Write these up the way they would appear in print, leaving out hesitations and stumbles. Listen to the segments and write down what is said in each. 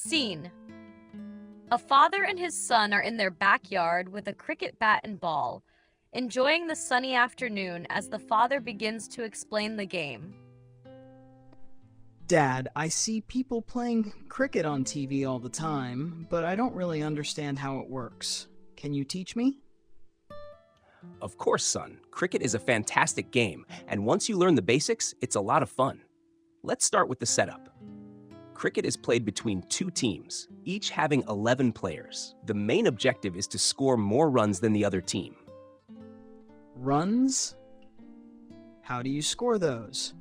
Scene. A father and his son are in their backyard with a cricket bat and ball, enjoying the sunny afternoon as the father begins to explain the game. Dad, I see people playing cricket on TV all the time, but I don't really understand how it works. Can you teach me? Of course, son. Cricket is a fantastic game, and once you learn the basics, it's a lot of fun. Let's start with the setup. Cricket is played between two teams, each having 11 players. The main objective is to score more runs than the other team. Runs? How do you score those?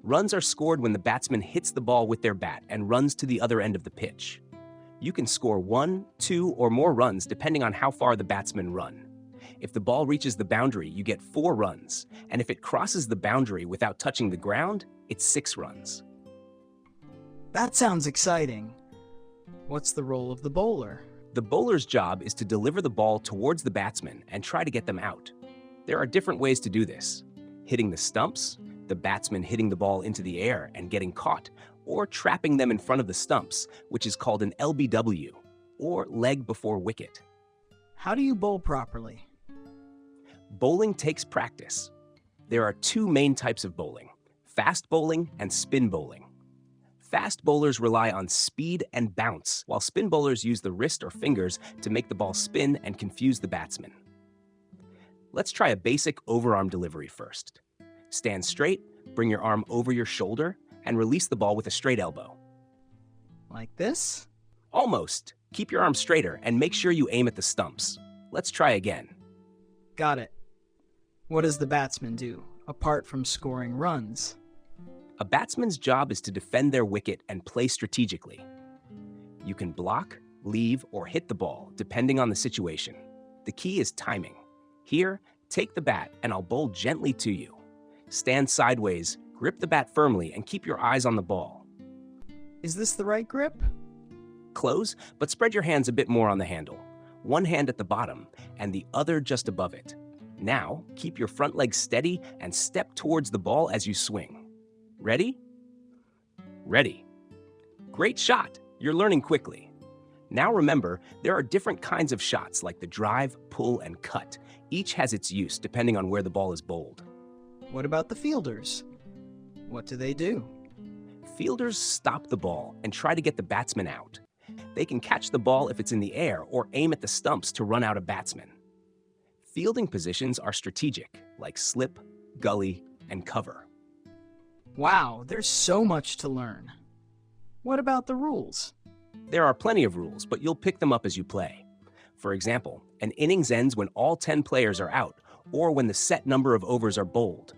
Runs are scored when the batsman hits the ball with their bat and runs to the other end of the pitch. You can score 1, 2, or more runs depending on how far the batsmen run. If the ball reaches the boundary, you get 4 runs, and if it crosses the boundary without touching the ground, it's 6 runs. That sounds exciting. What's the role of the bowler? The bowler's job is to deliver the ball towards the batsman and try to get them out. There are different ways to do this: hitting the stumps, the batsman hitting the ball into the air and getting caught, or trapping them in front of the stumps, which is called an LBW, or leg before wicket. How do you bowl properly? Bowling takes practice. There are 2 main types of bowling: fast bowling and spin bowling. Fast bowlers rely on speed and bounce, while spin bowlers use the wrist or fingers to make the ball spin and confuse the batsman. Let's try a basic overarm delivery first. Stand straight, bring your arm over your shoulder, and release the ball with a straight elbow. Like this? Almost. Keep your arm straighter and make sure you aim at the stumps. Let's try again. Got it. What does the batsman do, apart from scoring runs? A batsman's job is to defend their wicket and play strategically. You can block, leave, or hit the ball, depending on the situation. The key is timing. Here, take the bat and I'll bowl gently to you. Stand sideways, grip the bat firmly, and keep your eyes on the ball. Is this the right grip? Close, but spread your hands a bit more on the handle. One hand at the bottom and the other just above it. Now, keep your front leg steady and step towards the ball as you swing. Ready? Ready. Great shot! You're learning quickly. Now remember, there are different kinds of shots like the drive, pull, and cut. Each has its use depending on where the ball is bowled. What about the fielders? What do they do? Fielders stop the ball and try to get the batsman out. They can catch the ball if it's in the air or aim at the stumps to run out a batsman. Fielding positions are strategic, like slip, gully, and cover. Wow, there's so much to learn. What about the rules? There are plenty of rules, but you'll pick them up as you play. For example, an innings ends when all 10 players are out, or when the set number of overs are bowled.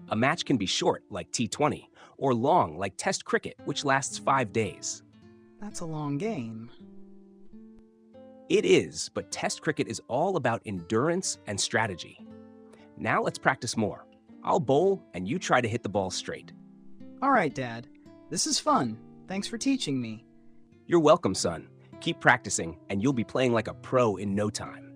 A match can be short, like T20, or long, like Test cricket, which lasts 5 days. That's a long game. It is, but Test cricket is all about endurance and strategy. Now let's practice more. I'll bowl, and you try to hit the ball straight. All right, Dad. This is fun. Thanks for teaching me. You're welcome, son. Keep practicing, and you'll be playing like a pro in no time.